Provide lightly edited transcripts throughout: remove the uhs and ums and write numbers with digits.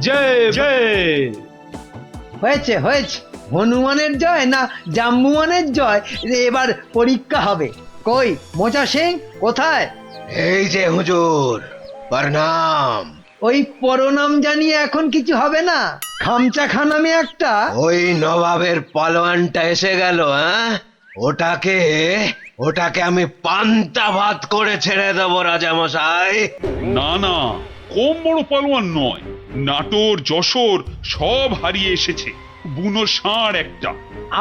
জয় জয়। হয়েছে হয়েছে, হনুমানের জয় না জাম্বুয়ানের জয় এবার পরীক্ষা হবে। কই মোচা সিং কোথায়? এই যে হুজুর, প্রণাম। ওই পরনাম জানিয়ে এখন কিছু হবে না। খামচা খা নামে একটা। ওই নবাবের পালোয়ানটা এসে গেল। হ্যাঁ, ওটাকে ওটাকে আমি পান্তা ভাত করে ছেড়ে দেবো রাজামশাই। না না, কম বড় পালোয়ান নয়, নাটোর যশোর সব হারিয়ে এসেছে, বুনো ষাঁড় একটা।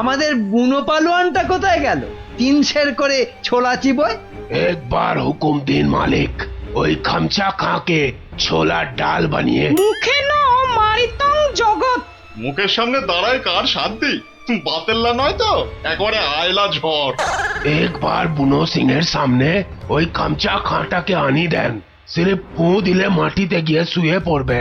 আমাদের বুনো পালোয়ানটা কোথায় গেল? 3 সের করে ছোলা চিবোয়। একবার হুকুম দিন মালিক, ওই খামচা খাঁকে ছোলার ডাল বানিয়ে। মুখে ন মারিতং জগৎ। মুখের সামনে দাঁড়ায় কার শান্তি? বাতেল্লা নয় তো, একবারে আয়লা ঝড়। একবার বুনো সিং এর সামনে ওই খামচা খাঁটাকে আনি দেন, সির্ফ ফু দিলে মাটিতে গিয়ে শুয়ে পড়বে।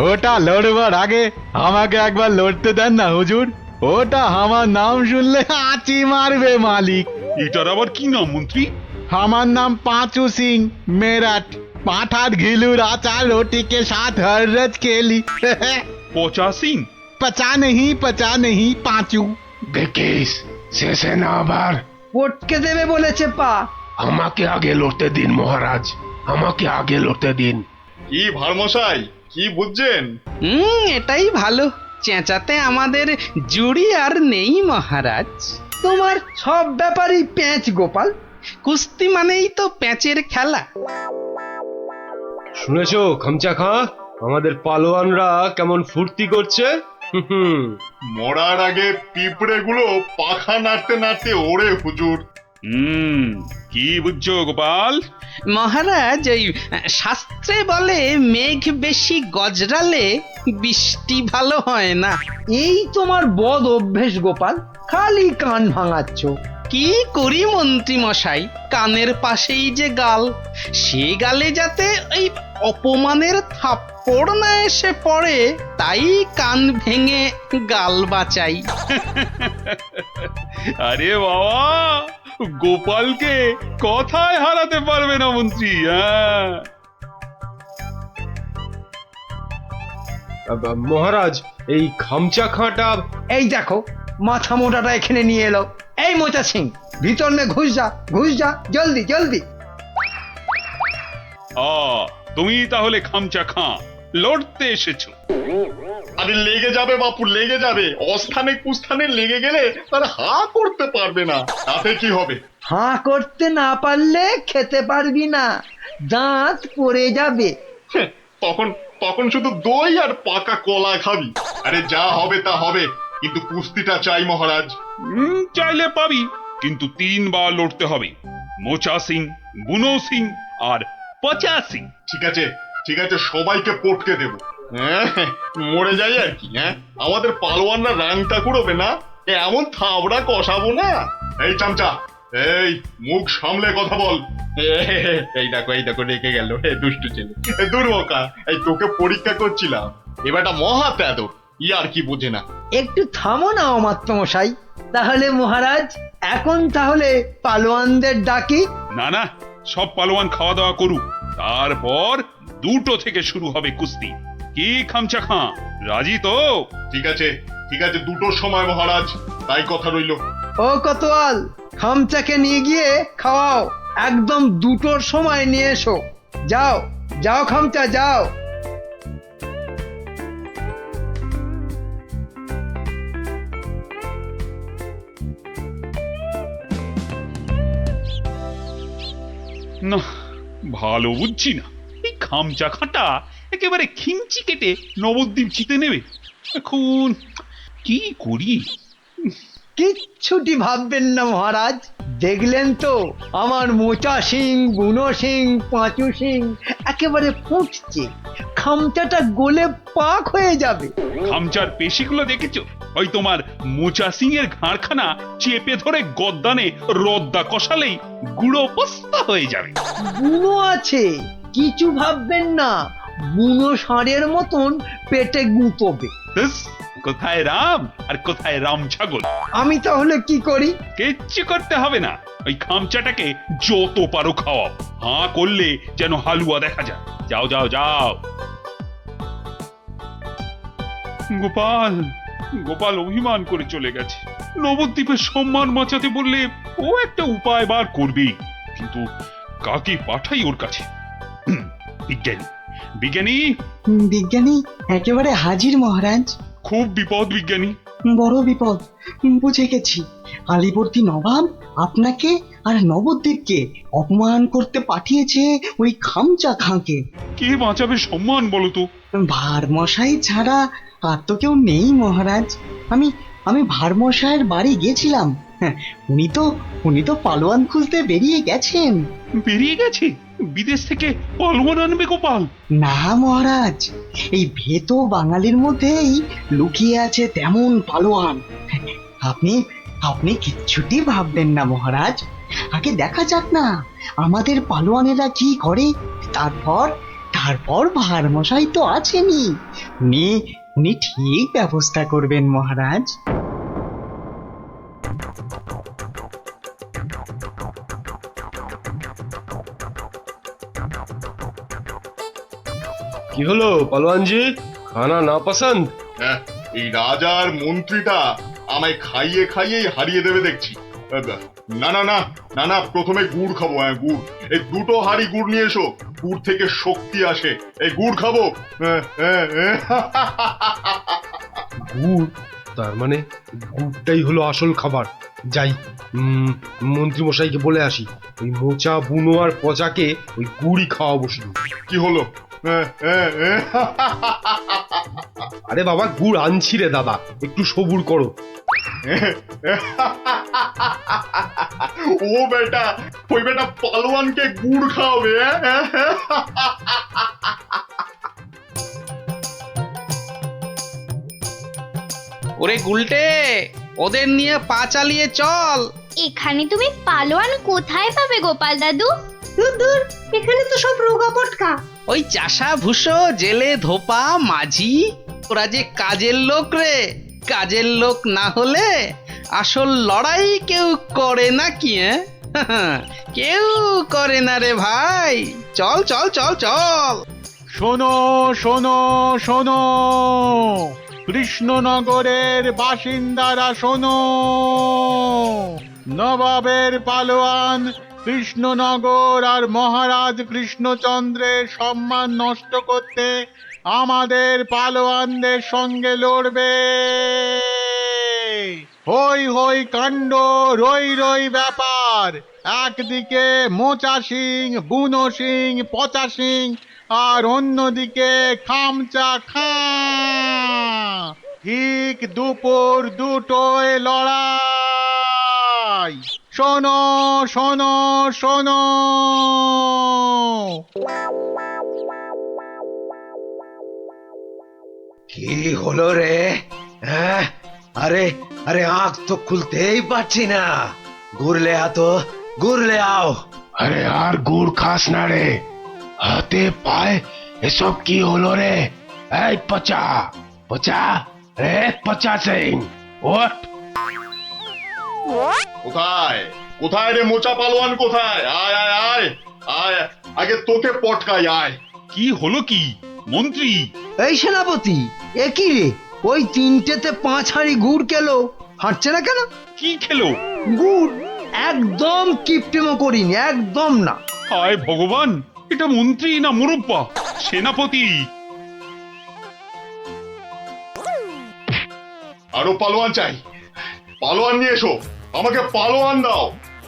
ওটা লড়বার আগে আমাকে একবার লড়তে দেন না হুজুর। ওটা আমার নাম শুনলে আঁচি মারবে মালিক। এটার আবার কি নাম মন্ত্রী? আমার নাম পাঁচু সিং মেরাট। পাঠার ঘিলুর আচার रोटी के साथ हर रोज खेली। পচা সিং? पचा नहीं पांचू। দেখিস শেষে না আবার। পটকে দেবে বলেছে পা। আমাকে আগে লড়তে দিন মহারাজ, আমাকে আগে লড়তে দিন। কি ভারমশাই, কি বুঝছেন? এটাই ভালো, চেঁচাতে আমাদের জুড়ি আর নেই মহারাজ। তোমার সব ব্যাপারই প্যাঁচ গোপাল। কুস্তি মানেই তো প্যাঁচের খেলা। শুনেছো খামচা খাঁ, আমাদের পালোয়ানরা কেমন ফুর্তি করছে? মরার আগে পিঁপড়ে গুলো পাখা নাড়তে নাড়তে ওড়ে হুজুর। কি বুঝছো গোপাল? মহারাজ, ওই শাস্ত্রে বলে মেঘ বেশি গজরালে বৃষ্টি ভালো হয় না। এই তোমার বদ অভ্যেস গোপাল, খালি কান ভাঙাচ্ছ। কি করি মন্ত্রী মশাই, কানের পাশেই যে গাল, সে গালে যাতে ওই অপমানের থাপ্পড় না এসে পড়ে, তাই কান ভেঙে গাল বাঁচাই। আরে বাবা, গোপালকে কথায় হারাতে পারবে না মন্ত্রী। হ্যাঁ, মহারাজ এই খামচা খাঁটা। এই দেখো মাথা মোটাটা এখানে নিয়ে এলো। এই মোচা সিং, ভিতর নে ঘুষ যা জলদি জলদি। তুমি তাহলে খামচা খাঁ লড়তে এসেছো? আরে লেগে যাবে বাপু, লেগে যাবে। অস্থানে কুস্থানে লেগে গেলে তার হা করতে পারবে না, তাতে কি হবে? হাঁ করতে না পারলে খেতে পারবি না, দাঁত পড়ে যাবে। হ্যাঁ, তখন তখন শুধু দই আর পাকা কলা খাবি। আরে যা হবে তা হবে, কিন্তু কুস্তিটা চাই মহারাজ। চাইলে পাবি, কিন্তু 3 বার লড়তে হবে। মোচা সিং, বুনো সিং আর পচা সিং। ঠিক আছে ঠিক আছে, সবাইকে পটকে দেব। হ্যাঁ, মরে যাই আর কি। হ্যাঁ, আমাদের পালোয়ানরা রাংটা কুড়োবে না, এমন থাবড়া কষাবো না। এই চামচা, এই মুখ সামলে কথা বল। এই দেখো রেখে গেল, দুষ্টু ছেলে। দুর্মকা, এই তোকে পরীক্ষা করছিলাম, এবারটা মহা তেদর, আর কি বোঝে না। একটু থামো না অমাত্যমশাই। তাহলে মহারাজ, এখন তাহলে পালোয়ানদের ডাকি। না না, সব পালোয়ান খাওয়া দাওয়া করুক, তারপর 2টো থেকে শুরু হবে কুস্তি। কি খামচা খাঁ, রাজি তো? ঠিক আছে 2টোর সময় মহারাজ, তাই কথা রইল। ও কোতোয়াল, খামচাকে নিয়ে গিয়ে খাওয়াও। একদম 2টোর সময় নিয়ে এসো। যাও যাও খামচা যাও। না, ভালো বুঝছি না। এই খামচা খাঁটা একেবারে খিঞ্চি কেটে নবদ্বীপ জিতে নেবে। এখন কি করি? কিচ্ছুটি ভাববেন না মহারাজ। দেখলেন তো আমার মোচা সিং, বুনো সিং, পাঁচু সিং একেবারে ফুটছে। খামচাটা গলে পাক হয়ে যাবে। খামচার পেশিগুলো দেখেছো? ওই তোমার মোচা সিং এর ঘাড়খানা চেপে ধরে গদ্দানে রদ্দা কষালেই গুঁড়ো পস্তা হয়ে যাবে। বুনো আছে, কিছু ভাববেন না। বুনো ষাঁড়ের মতন পেটে গুঁতবে। ব্যাস, কোথায় রাম আর কোথায় রাম ছাগল। আমি তাহলে কি করি? কিচ্ছু করতে হবে না, ওই খামচাটাকে যত পারো খাওয়াও। হাঁ করলে যেন হালুয়া দেখা যায়। যাও যাও যাও। গোপাল গোপাল অভিমান করে চলে গেছে। নবদ্বীপের সম্মান বাঁচাতে বললে ও একটা উপায় বার করবেই, কিন্তু কাকে পাঠাই ওর কাছে? বিজ্ঞানী বিজ্ঞানী বিজ্ঞানী একেবারে হাজির মহারাজ। খুব বিপদ বিজ্ঞানী। বড় বিপদ। বুঝে গেছি, আলিবর্দী নবাব আপনাকে আর নবদ্বীপকে অপমান করতে পাঠিয়েছে ওই খামচা খাঁকে। কে বাঁচাবে সম্মান বলো তো? ভারমশাই ছাড়া আর তো কেউ নেই মহারাজ। আমি আমি ভারমশাইয়ের বাড়ি গেছিলাম। হ্যাঁ, উনি তো পালোয়ান খুঁজতে বেরিয়ে গেছেন। বেরিয়ে গেছে? বিদেশ থেকে পালোয়ান আনবে গোপাল? না মহারাজ, এই ভেতো বাঙালির মধ্যেই লুকিয়ে আছে তেমন পালোয়ান। আপনি আপনি কিচ্ছুটি ভাববেন না মহারাজ, আগে দেখা যাক না আমাদের পালোয়ানেরা কি করে। তারপর তারপর ভারমশাই তো আছেনই, উনি উনি ঠিক ব্যবস্থা করবেন মহারাজ। কি হলো পালোয়ানজি, খানা না পছন্দ? হ্যাঁ, এই রাজার মন্ত্রীটা আমায় খাইয়ে খাইয়েই হারিয়ে দেবে দেখছি। না না না না না, প্রথমে গুড় খাবো। হ্যাঁ, গুড়। এই দুটো হাঁড়ি গুড় নিয়ে এসো, গুড় থেকে শক্তি আসে। এই গুড় খাবো। গুড়? তার মানে গুড়টাই হলো আসল খাবার। যাই, মন্ত্রী মশাইকে বলে আসি, ওই মোচা বুনো আর পচাকে ওই গুড়ই খাওয়াবো শুধু। কি হলো? আরে বাবা, গুড় আনছি রে দাদা, একটু সবুর করো। ও বেটা, ওই বেটা পালোয়ানকে গুড় খাওয়াবে? ওরে গুলটে, ওদের নিয়ে পা চালিয়ে চল। এখানে তুমি পালোয়ান কোথায় পাবে গোপাল দাদু? দূর, এখানে তো সব রোগা পটকা। ওই চাষা ভুষো, জেলে ধোপা, মাঝি, ওরা যে কাজের লোক রে। কাজের লোক না হলে আসল লড়াই কেউ করে না কি? কেউ করে না রে ভাই। চল চল চল চল। শোনো শোনো শোনো, কৃষ্ণনগরের বাসিন্দারা শোনো, নবাবের পালোয়ান কৃষ্ণনগর আর মহারাজ কৃষ্ণচন্দ্রের সম্মান নষ্ট করতে আমাদের পালোয়ানদের সঙ্গে লড়বে। হই হই কাণ্ড, রই রই ব্যাপার। একদিকে মোচা সিং, বুনো সিং, পচা সিং, আর অন্যদিকে খামচা খাঁ। ঠিক দুপুর দুটোয় লড়াই। শোনো শোনো শোনো। কি হলো রে? হ্যাঁ, আরে আরে, আঁখ তো খুলতেই পারছি না। ঘুরলে আতো, ঘুরলে আও। আরে আর গুড় খাস না রে, হাতে পায়ে এসব কি হলো রে? এই পচা পচা, রে পচা সিং, ওঠ। কোথায় কোথায় রে মোচা পালোয়ান, কোথায়? আয় আয় আয় আয়, আগে তোকে পটকাই, আয়। কি হলো কি মন্ত্রী? এই সেনাপতি, এ কি রে? ওই তিনটেতে 5 হাঁড়ি গুড় কেলো, হাঁটছে না কেন? কি খেলো? গুড়। একদম কিপটেমো করিনি, একদম না। হায় ভগবান, এটা মন্ত্রী না মুরব্বা? সেনাপতি। আরো পালোয়ান চাই, পালোয়ান নিয়ে এসো, আমাকে পালোয়ান দাও।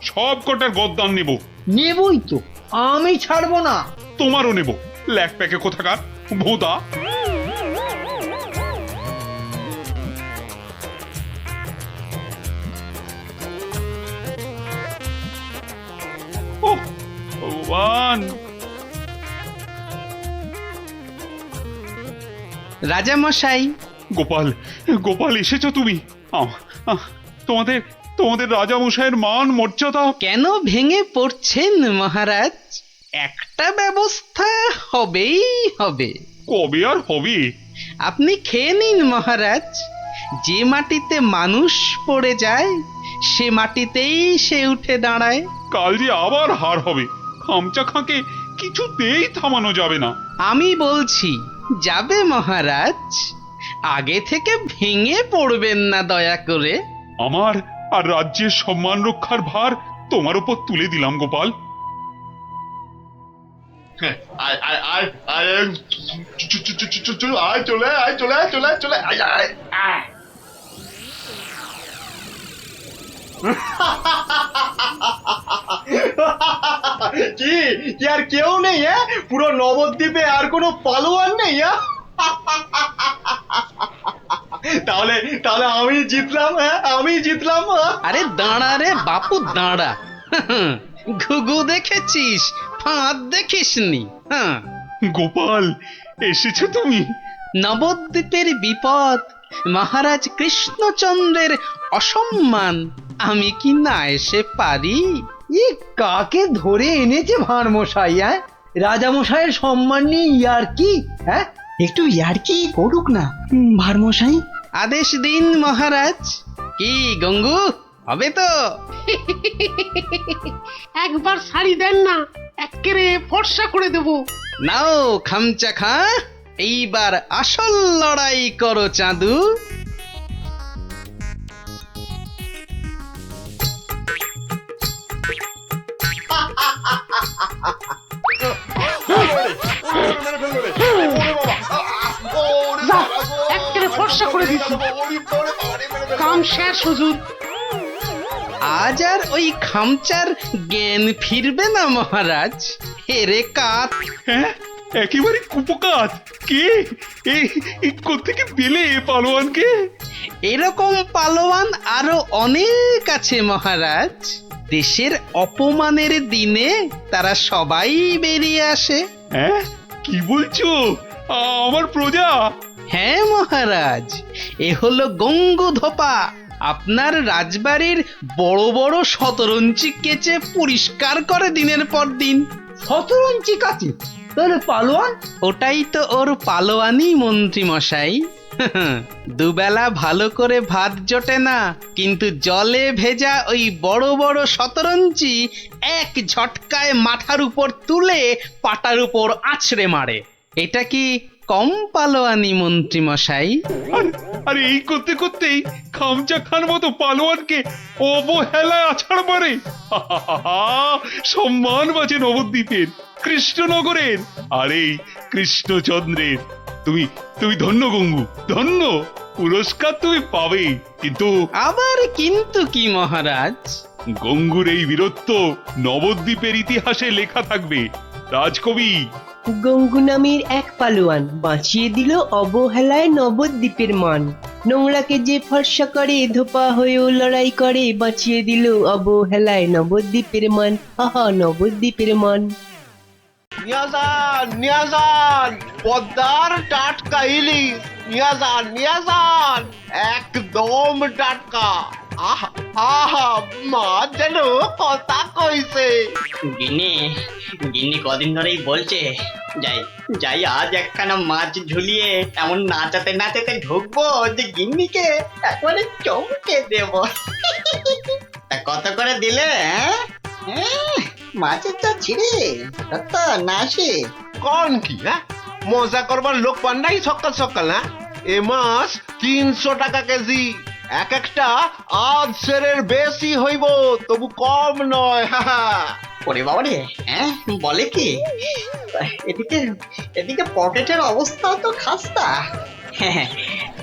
সব কটার গদ্দান নেব। নেবই তো, আমি ছাড়বো না। তোমারও নেব, ল্যাক প্যাকে কোথাকার ভোদা। ওহ ভগবান। রাজা মশাই। গোপাল, গোপাল এসেছো তুমি? তোমাদের তোমাদের রাজা মশাইয়ের মান মর্যাদা কেন ভেঙে পড়ছেন মহারাজ? একটা ব্যবস্থা হবেই হবে। কবে আর হবে? আপনি খেয়ে নিন মহারাজ। যে মাটিতে মানুষ পড়ে যায় সে মাটিতেই সে উঠে দাঁড়ায়। কাল যে আবার হার হবে, খামচা খাঁকে কিছুতেই থামানো যাবে না। আমি বলছি যাবে মহারাজ। আগে থেকে ভেঙে পড়বেন না দয়া করে। আমার আর রাজ্যের সম্মান রক্ষার ভার তোমার উপর তুলে দিলাম গোপাল। আয় আয় আয় আয় আয় চলে আয় চলে আয় চলে আয় চলে আয় আয় আয়। কি কি আর কেউ নেই? হ্যাঁ, পুরো নবদ্বীপে আর কোনো পালোয়ান নেই? তাহলে তাহলে আমি জিতলাম। হ্যাঁ, আমি জিতলাম। আরে দাঁড়া রে বাপু দাঁড়া। ঘুঘু দেখেছিস, ফাঁদ দেখিসনি। হ্যাঁ, গোপাল এসেছো তুমি? নবদ্বীপের বিপদ, মহারাজ কৃষ্ণচন্দ্রের অসম্মান, আমি কি না এসে পারি? ই কাকে ধরে এনেছে ভাঁড় মশাই? হ্যাঁ, রাজামশাইয়ের সম্মান নিয়ে ইয়ার কি? হ্যাঁ, একটু ইয়ার্কি করুক না ভারমশাই। আদেশ দিন মহারাজ। কি গঙ্গু, হবে তো? একবার শাড়ি দেন না, এক্কেরে ফর্সা করে দেবো। নাও খামচা খা, এইবার আসল লড়াই করো চাঁদু। যাক, এক্কেরে ফর্সা করে দিচ্ছি। কাম শেষ হুজুর। আজ আর ওই খামচার জ্ঞান ফিরবে না মহারাজ। হেরে কাত। হ্যাঁ, একেবারে কুপকাত। কে এই কোত্থেকে পেলে পালোয়ানকে? এরকম পালোয়ান আরো অনেক আছে মহারাজ। দেশের অপমানের দিনে তারা সবাই বেরিয়ে আসে। হ্যাঁ, কি বলছো? আমার প্রজা? হ্যাঁ মহারাজ, এ হলো গঙ্গু ধোপা। আপনার রাজবাড়ির বড় বড় শতরঞ্চি কেচে পরিষ্কার করে দিনের পর দিন। 17 ইঞ্চি কাছে? তাহলে পালোয়ান? ওটাই তো ওর পালোয়ানি মন্ত্রী মশাই। দুবেলা ভালো করে ভাত জোটে না, কিন্তু জলে ভেজা ওই বড় বড় শতরঞ্চি এক ঝটকায় মাথার উপর তুলে পাটার উপর আছড়ে মারে। এটা কি কম পালোয়ানি মন্ত্রী মশাই? আরে এই করতে করতেই খামচা খান মতো পালোয়ানকে অবহেলায় আছাড় মারে। সম্মান বাঁচে নবদ্বীপের, কৃষ্ণনগরের, আর এই কৃষ্ণচন্দ্রের। তুমি তুমি ধন্য গঙ্গু, ধন্য। পুরস্কার তুমি পাবে, কিন্তু আবার কিন্তু কি মহারাজ? গঙ্গুর এই বীরত্ব নবদ্বীপের ইতিহাসে লেখা থাকবে। রাজকবি গঙ্গু নামের এক পালোয়ান বাঁচিয়ে দিল অবহেলায় নবদ্বীপের মান। নোংরাকে যে ফর্সা করে ধোপা হয়েও লড়াই করে, বাঁচিয়ে দিল অবহেলায় নবদ্বীপের মান। আহা, নবদ্বীপের মান। নিয়াজান পদ্মার টাটকা ইলিশ, নিয়াজান একদম টাটকা। আহা আহা, মা যেন কথা কইছে। গিন্নি কদিন ধরেই বলছে যাই যাই আজ একখানা মাছ ঝুলিয়ে এমন নাচাতে নাচাতে ঢুকবো যে গিন্নিকে একবারে চমকে দেব। তা কত করে দিলে? মাছের চা ছিঁড়ে কত না আসে? কোন কি? হ্যাঁ, মজা করবার লোক পান নাই সকাল সকাল? না, এ মাছ 300 টাকা কেজি। এক একটা আধ সেরের বেশি হইব, তবু কম নয়। ওরে বাবা রে, হ্যাঁ বলে কি? এদিকে এদিকে পকেটের অবস্থা তো খাস্তা। হ্যাঁ,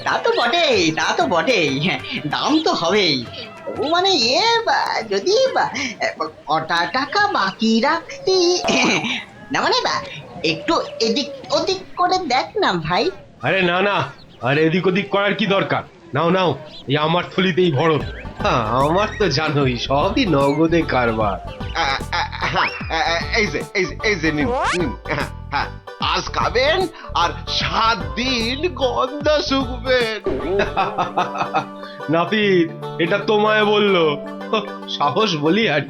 তা তো বটেই। হ্যাঁ, দাম তো হবেই। তবু মানে যদি কটা টাকা বাকি রাখতি না, মানে একটু এদিক ওদিক করে দেখ না ভাই। আরে না না, আরে এদিক ওদিক করার কি দরকার? নাও নাও, এই আমার থলিতেই ভরো। হ্যাঁ, আমার তো জানোই সবই নগদে কারবার। এই যে নিন। হ্যাঁ, আজ খাবেন আর 7 দিন গন্ধ শুকবেন। নাপিত, এটা তোমায় বললো? সাহস বলি আর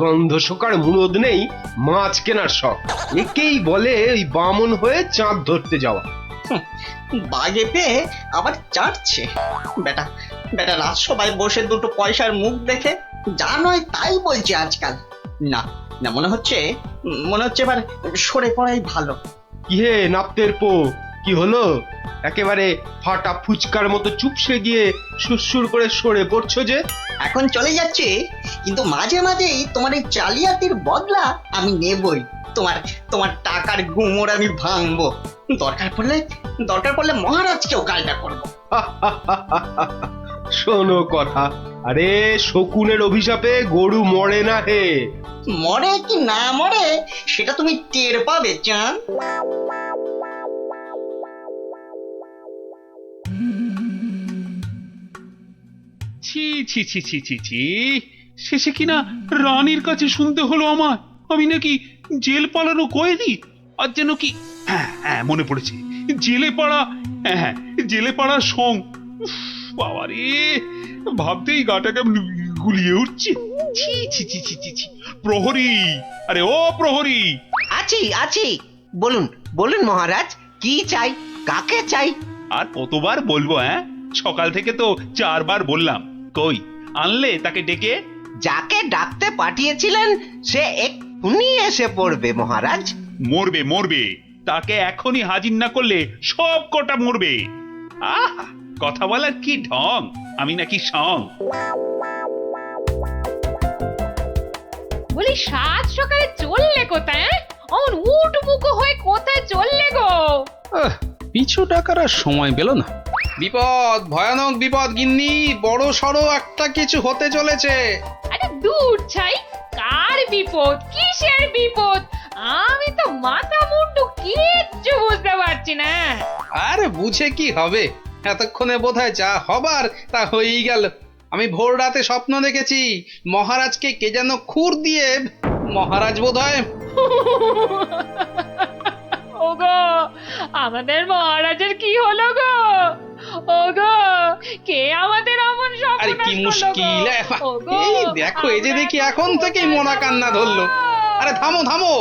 গন্ধ শোকার মুরদ নেই, মাছ কেনার শখ। একেই বলে ওই বামন হয়ে চাঁদ ধরতে যাওয়া। বাগে পেয়ে আবার চাটছে বেটা। রাত সবাই বসে দুটো পয়সার মুখ দেখে যা নয় তাই বলছে আজকাল। না না, মনে হচ্ছে এবার সরে পড়াই ভালো। কি হে নাপতের পো, কি হলো? একেবারে ফাটা ফুচকার মতো চুপসে গিয়ে সুরসুর করে সরে পড়ছো যে? এখন চলে যাচ্ছে, কিন্তু মাঝে মাঝেই তোমার এই জালিয়াতির বদলা আমি নেবই। তোমার তোমার টাকার গুমর আমি ভাঙবো। দরকার পড়লে মহারাজকেও গালটা করবো। শোনো কথা, আরে শকুনের অভিশাপে গরু মরে না হে। মরে কি না মরে সেটা তুমি টের পাবে চান। ছি ছি ছি ছি ছি ছি, শেষে কিনা রানীর কাছে শুনতে হলো আমার আমি নাকি জেল পালানো কয়েদি। আর যেন কি, হ্যাঁ হ্যাঁ মনে পড়েছে, জেলে পাড়া, হ্যাঁ হ্যাঁ জেলে পাড়ার সং। বাবারে, ভাবতেই গাটা কেমন গুলিয়ে উঠছে। ছি ছি ছি ছি ছি ছি। প্রহরী, আরে ও প্রহরী! আছি আছি, বলুন বলুন মহারাজ, কি চাই, কাকে চাই? আর কতবার বলবো? হ্যাঁ, সকাল থেকে তো 4 বার বললাম। কই আনলে তাকে ডেকে? যাকে ডাকতে পাঠিয়েছিলেন সে এক্ষুনি এসে পড়বে মহারাজ। মরবে মরবে, তাকে এখনই হাজির না করলে সব কটা মরবে। আহ, কথা বলার কি ঢং, আমি নাকি সং? বলি সাত সকালে চললে কোথায়? অমন উঠবুকো হয়ে কোথায় চললে গো? পিছু টাকার আর সময় পেল না। বিপদ, ভয়ানক বিপদ গিন্নি, বড় সড়ো একটা কিছু হতে চলেছে। আরে দূর ছাই, কার বিপদ, কিসের বিপদ? আমি তো মাথা মুন্ডু কিচ্ছু বুঝতে পারছি না। আরে বুঝে কি হবে, এতক্ষণে বোধহয় যা হবার তা হয়েই গেল। আমি ভোর রাতে স্বপ্ন দেখেছি মহারাজকে কে যেন খুর দিয়ে, মহারাজ বোধহয়। ওগো, আমাদের মহারাজের কি হলো গো? ওগো, কে আমাদের এমন আরে কি মুশকিল! এই দেখো, এই যে দেখি এখন থেকেই মনা কান্না ধরলো। আরে থামো থামো,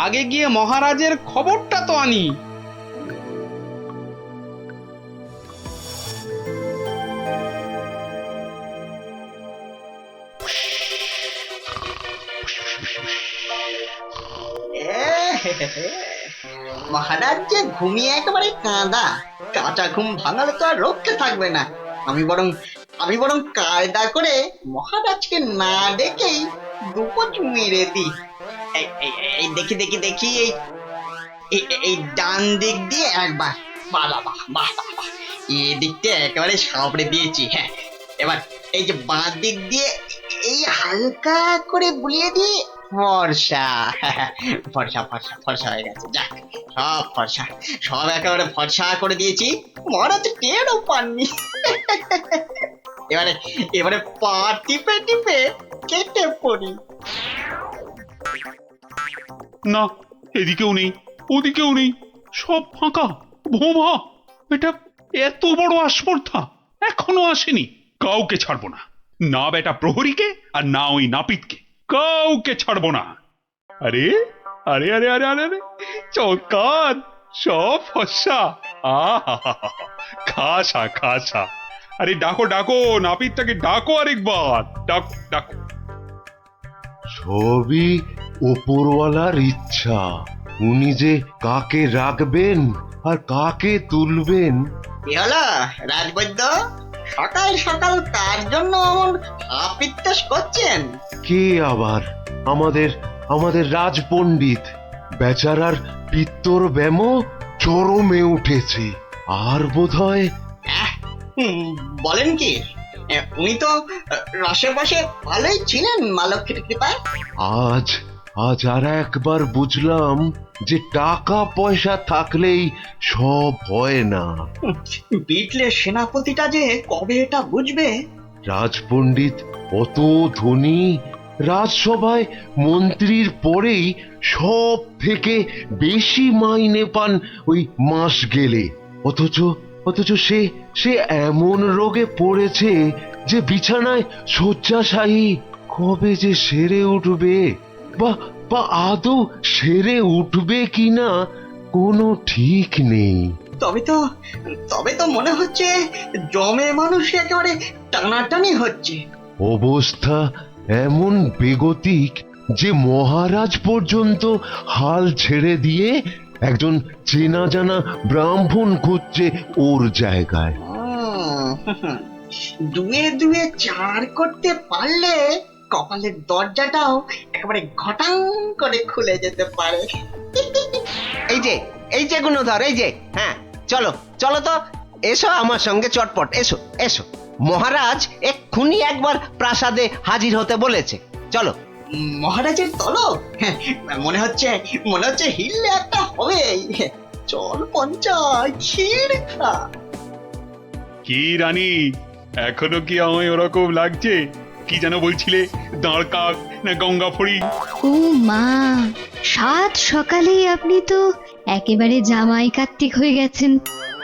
আগে গিয়ে মহারাজের খবরটা তো আনি। মহারাজ যে ঘুমিয়ে একেবারে কাঁচা ঘুম ভাঙালে তো আর রক্ষে থাকবে না। আমি বরং কায়দা করে মহারাজকে না ডেকেই দুপট মেরে দিই। এই দেখি এই ডান দিক দিয়ে একবার, বাহ, এই দিকটা একেবারে সাবড়ে দিয়েছি। হ্যাঁ, এবার এই যে বাঁ দিক দিয়ে এই হালকা করে বুলিয়ে দিয়ে ফর্সা হয়ে গেছে। যাক, সব ফর্সা, সব একেবারে ফর্সা করে দিয়েছি। মহারাজ টেরও পাননি। এবারে পা টিপে কেটে পড়ি। না, এদিকেও নেই, ওদিকেও নেই, সব ফাঁকা ভোমা। এটা এত বড় আস্পর্ধা এখনো আসেনি। কাউকে ছাড়বো না, না বেটা প্রহরীকে আর না ওই নাপিতকে, কাউকে ছাড়বো না। আরে আরে আরে আরে আরে আরে, চৌকাত, সব ফর্সা। খাসা। আরে ডাকো, নাপিতটাকে ডাকো, আরেকবার ডাকো। সবই ওপরওয়ালার ইচ্ছা, উনি যে কাকে রাখবেন আর কাকে তুলবেন। কি হলো রাজবৈদ্য, সকাল সকাল কার জন্য এমন আপিত্তাস করছেন? কে আবার? আমাদের রাজপণ্ডিত বেচারার পিত্তর ব্যামো চরমে উঠেছে। আর বোধহয় বলেন কি, উনি তো রসে বসে ভালোই ছিলেন মালক্ষীর কৃপায়। আজ আর একবার বুঝলাম যে টাকা পয়সা থাকলেই সব হয় না। বিটলে সেনাপতিটা যে কবে এটা বুঝবে? রাজপণ্ডিত অত ধনী, রাজসভায় মন্ত্রীর পরেই সব থেকে বেশি মাইনে পান ওই মাস গেলে। অথচ সে এমন রোগে পড়েছে যে বিছানায় শয্যাশায়ী। কবে যে সেরে উঠবে, বা আদৌ সেরে উঠবে কিনা কোনো ঠিক নেই। তবে তো মনে হচ্ছে জমে মানুষ একেবারে টানাটানি হচ্ছে। অবস্থা এমন বেগতিক যে মহারাজ পর্যন্ত হাল ছেড়ে দিয়ে একজন চেনা জানা ব্রাহ্মণ খুঁজছে ওর জায়গায়। দুয়ে দুয়ে চার করতে পারলে কপালের দরজাটাও একেবারে ঘটাং করে খুলে যেতে পারে। এই যে গুণধর, এই যে, হ্যাঁ, চলো চলো তো, এসো আমার সঙ্গে চটপট, এসো এসো। মহারাজ এক্ষুনি একবার প্রাসাদে হাজির হতে বলেছে, চলো। মহারাজের তলব? মনে হচ্ছে হিললে একটা হবে। চল পঞ্চায়, ক্ষীর খা। কি রানী, এখনো কি আমায় ওরকম লাগছে? কি যেন বলছিলে, দাঁড় কাক না গঙ্গা ফড়িং? ও মা, সাত সকালেই আপনি তো একেবারে জামাই কার্তিক হয়ে গেছেন।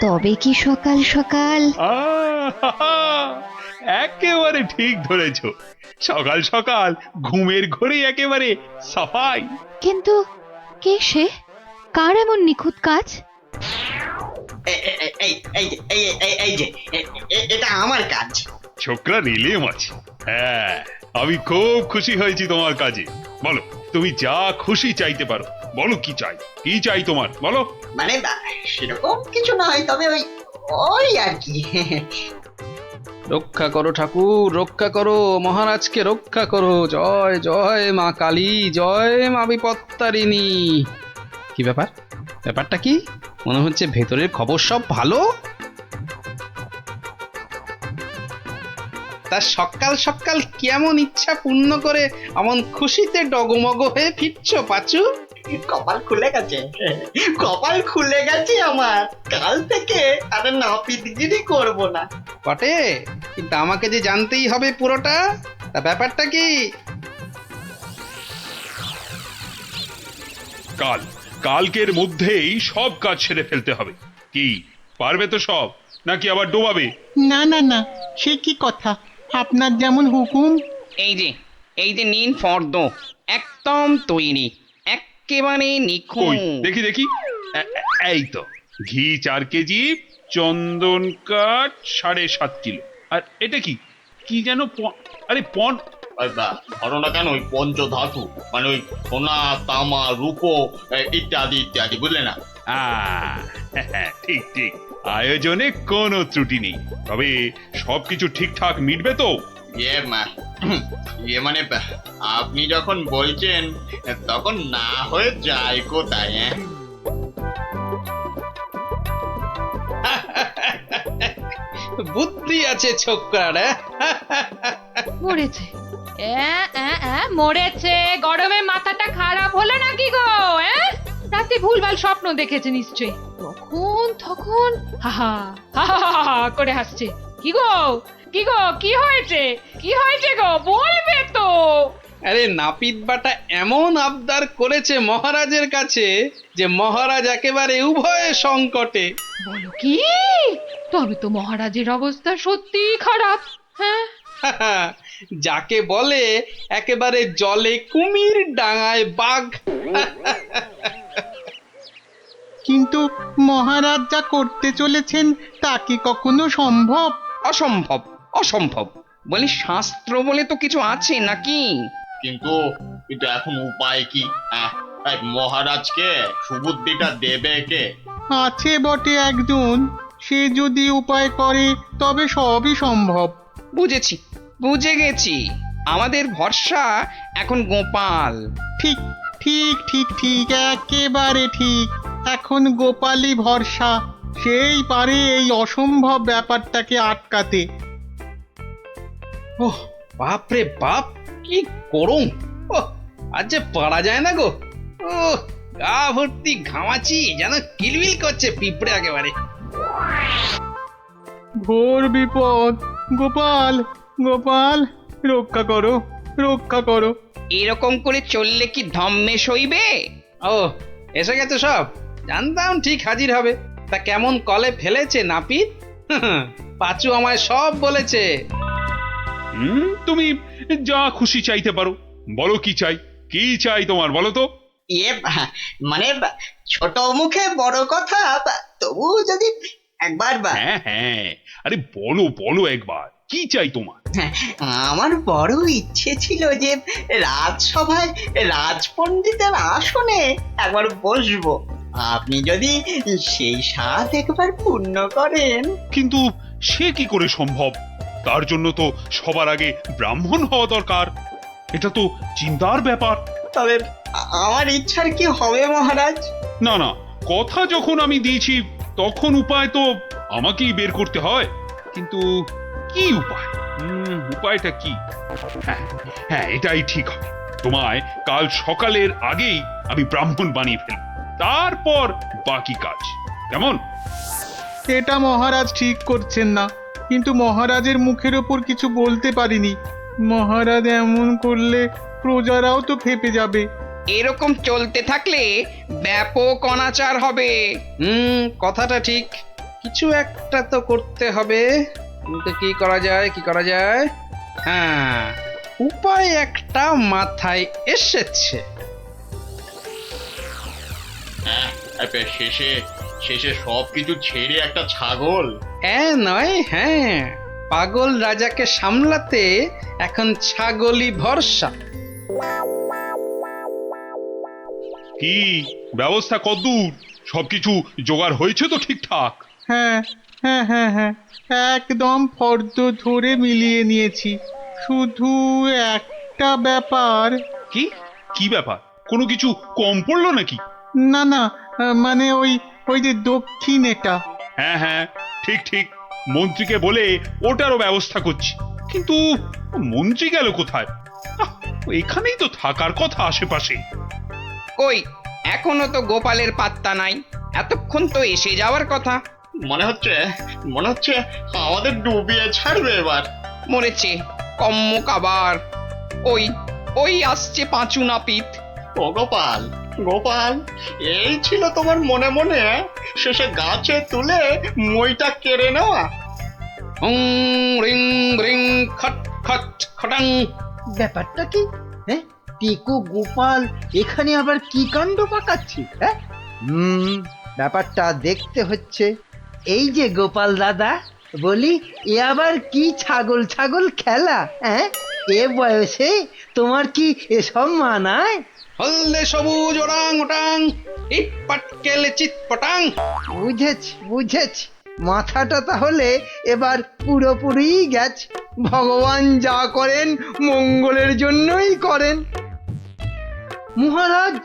তবে কি সকাল সকাল? একেবারে ঠিক ধরেছ, সকাল সকাল ঘুমের ঘরে একেবারে সাফাই। কিন্তু কে সে? কার এমন নিখুঁত কাজ? এটা আমার কাজ। ছোকরা রিলেম আছে। হ্যাঁ, আমি খুব খুশি হয়েছি তোমার কাজে। বলো, তুমি যা খুশি চাইতে পারো। বলো কি চাই, কি চাই তোমার, বলো। মানে সেরকম কিছু নয়, তবে ওই আর কি। রক্ষা করো ঠাকুর, রক্ষা করো, মহারাজকে রক্ষা করো। জয় জয় মা কালী, জয় মা বিপত্তারিণী। কি ব্যাপার? ব্যাপারটা কি? মনে হচ্ছে ভেতরের খবর সব ভালো। তা সকাল সকাল কেমন ইচ্ছা পূর্ণ করে এমন খুশিতে ডগমগ হয়ে ফিরছো পাচু? কপাল খুলে গেছে, কপাল খুলে গেছে আমার। কাল থেকে আর নাপিতগিরি করব না। বটে, কিন্তু আমাকে যে জানতেই হবে পুরোটা। তা ব্যাপারটা কি? কালকের মধ্যেই সব কাজ সেরে ফেলতে হবে। কি পারবে তো সব, নাকি আবার ডোবাবে? না না না, সে কি কথা, আপনার যেমন হুকুম। এই যে নিন ফর্দ, একদম তৈরি, একেবারে কই নিখুঁত। দেখি দেখি। এই তো, ঘি 4 কেজি, চন্দন কাঠ 7.5 কিলো। আর এটা কি, কি যেন আরে ধরো না কেন, ওই পঞ্চধাতু, মানে ওই সোনা, তামা, রূপো ইত্যাদি ইত্যাদি, বুঝলে না? ঠিক ঠিক, আয়োজনে কোনো ত্রুটি নেই। তবে সবকিছু ঠিকঠাক মিটবে তো? মানে আপনি যখন বলছেন তখন না হয়ে যায় কোথায়? বুদ্ধি আছে ছোকরার। মরেছে, মরেছে। গরমে মাথাটা খারাপ হলো নাকি গো? রাতে ভুলভাল স্বপ্ন দেখেছে নিশ্চয়ই। তখন হাহা হাহা করে হাসছে। কি গো, কি গো, কি হয়েছে, কি হয়েছে গো, বলবে তো? আরে নাপিত বাটা এমন আবদার করেছে মহারাজের কাছে যে মহারাজ একেবারে উভয় সংকটে। বলো কি? তবে তো মহারাজের অবস্থা সত্যি খারাপ। হ্যাঁ, যাকে বলে একেবারে জলে কুমির, ডাঙায় বাঘ। কিন্তু মহারাজ যা করতে চলেছেন তা কি কখনো সম্ভব? অসম্ভব, অসম্ভব। বলি শাস্ত্র বলে তো কিছু আছে নাকি? কিন্তু এখন উপায় কি? মহারাজকে সুবুদ্ধিটা দেবে কে? আছে বটে একজন, সে যদি উপায় করে তবে সবই সম্ভব। বুঝেছি, বুঝে গেছি। আমাদের ভরসা এখন গোপাল। ঠিক ঠিক ঠিক ঠিক, একেবারে ঠিক। এখন গোপালই ভরসা, সেই পারে এই অসম্ভব ব্যাপারটাকে আটকাতে। ওহ বাপ রে বাপ, কি গরম! আজ যে পারা যায় না গো। ও গা ভর্তি ঘামাচি, যেন কিলবিল করছে পিঁপড়ে একেবারে। ঘোর বিপদ, গোপাল গোপাল, রক্ষা করো, রক্ষা করো। এরকম করে চললে কি ধম্মে সইবে? ও এসে গেছে সব, জানতাম ঠিক হাজির হবে। তা কেমন কলে ফেলেছে নাপিত? পাচু আমায় সব বলেছে। তুমি যা খুশি চাইতে পারো। বলো কি চাই, কি চাই তোমার, বলো তো। মানে ছোট মুখে বড় কথা, তবু যদি একবার। হ্যাঁ হ্যাঁ, আরে বলো বলো একবার, কি চাই তোমার? আমার বড় ইচ্ছে ছিল যে রাজসভায় রাজপণ্ডিতের আসনে একবার বসবো। আপনি যদি সেই স্বাদ একবার পূর্ণ করেন। কিন্তু সে কি করে সম্ভব? তার জন্য তো সবার আগে ব্রাহ্মণ হওয়া দরকার। এটা তো চিন্তার ব্যাপার। তবে আমার ইচ্ছার কি হবে মহারাজ? না না, কথা যখন আমি দিয়েছি তখন উপায় তো আমাকেই বের করতে হয়। কিন্তু কি উপায়? উপায়টা কি? হ্যাঁ হ্যাঁ, এটাই ঠিক হবে। তোমায় কাল সকালের আগেই আমি ব্রাহ্মণ বানিয়ে ফেলব, তারপর বাকি কাজ। কেমন? এটা মহারাজ ঠিক করছেন না, কিন্তু মহারাজের মুখের ওপর কিছু বলতে পারিনি। মহারাজ এমন করলে প্রজারাও তো ফেপে যাবে। এরকম চলতে থাকলে ব্যাপক অনাচার হবে। কথাটা ঠিক। কিছু একটা তো করতে হবে, কিন্তু কি করা যায়, কি করা যায়? হ্যাঁ, উপায় একটা মাথায় এসেছে। শেষে শেষে সবকিছু ছেড়ে একটা ছাগল। হ্যাঁ নয়, হ্যাঁ, পাগল রাজাকে সামলাতে এখন ছাগলই ভরসা। কি ব্যবস্থা কদ্দূর? সবকিছু জোগাড় হয়েছে তো ঠিকঠাক? হ্যাঁ হ্যাঁ হ্যাঁ হ্যাঁ, একদম ফর্দ ধরে মিলিয়ে নিয়েছি। শুধু একটা ব্যাপার। কি কি ব্যাপার? কোনো কিছু কম পড়লো নাকি? না না, মানে ওই ওই যে দক্ষিণ এটা। হ্যাঁ হ্যাঁ, ঠিক ঠিক, মন্ত্রীকে বলে ওটারও ব্যবস্থা করছি। কিন্তু মন্ত্রী গেল কোথায়? এখানেই তো থাকার কথা আশেপাশে। কই, এখনো তো গোপালের পাত্তা নাই। এতক্ষণ তো এসে যাওয়ার কথা। মনে হচ্ছে আমাদের ডুবিয়ে ছাড়বে এবার। মরেছে কম্মক আবার। ওই ওই আসছে পাঁচু নাপিত। ও গোপাল, গোপাল, এই ছিল তোমার মনে মনে শেষে গাছে তুলে মইটা কেড়ে নেওয়া? রিং রিং খট খট খটাং। ব্যাপারটা কি? হ্যাঁ, টিকু গোপাল এখানে আবার কি কাণ্ড পাকাচ্ছি? হ্যাঁ, ব্যাপারটা দেখতে হচ্ছে। এই যে গোপাল দাদা, বলি এ আবার কি ছাগল ছাগল খেলা? হ্যাঁ, এ বয়সে তোমার কি এসব মানায়? হলদে সবুজ ওরাং ওটাং, ইট পাটকেল চিত পটাং। বুঝেছি বুঝেছি, মাথাটা তাহলে এবার পুরোপুরি গেছে। ভগবান যা করেন মঙ্গলের জন্যই করেন। মহারাজ,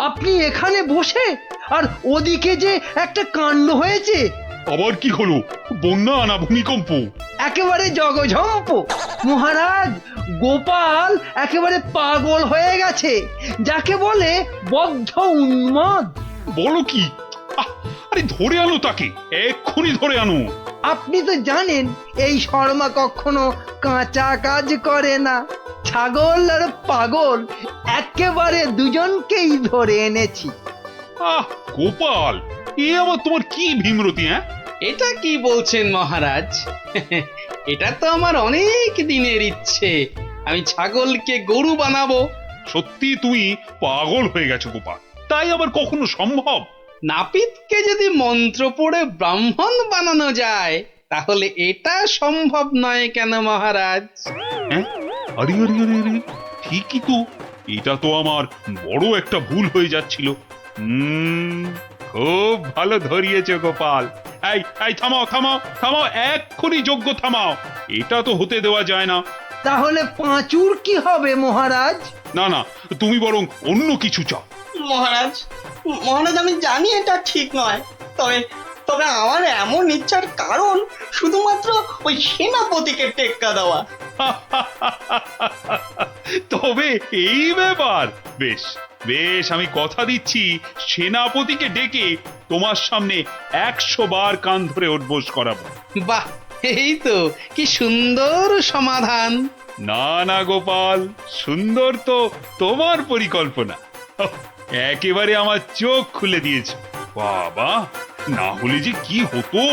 আপনি এখানে বসে, আর ওদিকে যে একটা কাণ্ড হয়েছে। আবার কি হলো? বন্যা না ভূমিকম্প? একেবারে জগঝম্প। মহারাজ, গোপাল একেবারে পাগল হয়ে গেছে, যাকে বলে বদ্ধ উন্মাদ। বলো কি? আরে ধরে আনো তাকে, এক্ষুনি ধরে আনো। আপনি তো জানেন এই শর্মা কখনো কাঁচা কাজ করে না। ছাগল আর পাগল একেবারে দুজনকেই ধরে এনেছি। গোপাল, এ আবার তোমার কি ভীমরতি? হ্যাঁ, এটা কি বলছেন মহারাজ? এটা তো আমার অনেক দিনের ইচ্ছে। আমি ছাগলকে গরু বানাবো। সত্যি তুমি পাগল হয়ে গেছো গোপাল, তাই আবার কখনো সম্ভব? নাপিতকে যদি মন্ত্র পড়ে ব্রাহ্মণ বানানো যায়, তাহলে এটা সম্ভব নয় কেন মহারাজ? হ্যাঁ, আরে আরে আরে আরে, ঠিকই তো। এটা তো আমার বড় একটা ভুল হয়ে যাচ্ছিল। খুব ভালো ধরিয়েছে গোপাল। এই এই, থামাও থামাও থামাও, এক্ষুনি যজ্ঞ থামাও। এটা তো হতে দেওয়া যায় না। তাহলে পাঁচুর কি হবে মহারাজ? না না, তুমি বরং অন্য কিছু চাও। মহারাজ, মহারাজ, আমি জানি এটা ঠিক নয়, তবে তবে আমার এমন ইচ্ছার কারণ শুধুমাত্র ওই সেনাপতিকে টেক্কা দেওয়া। তবে এই ব্যাপার, বেশ বেশ, আমি কথা দিচ্ছি সেনাপতিকে ডেকে তোমার সামনে 100 বার কান ধরে উঠবোস করাবো। বাহ, এই তো কি সুন্দর সমাধান। না না গোপাল, সুন্দর তো তোমার পরিকল্পনা। একেবারে আমার চোখ খুলে দিয়েছে। বাবা, না হলে যে কি হতো।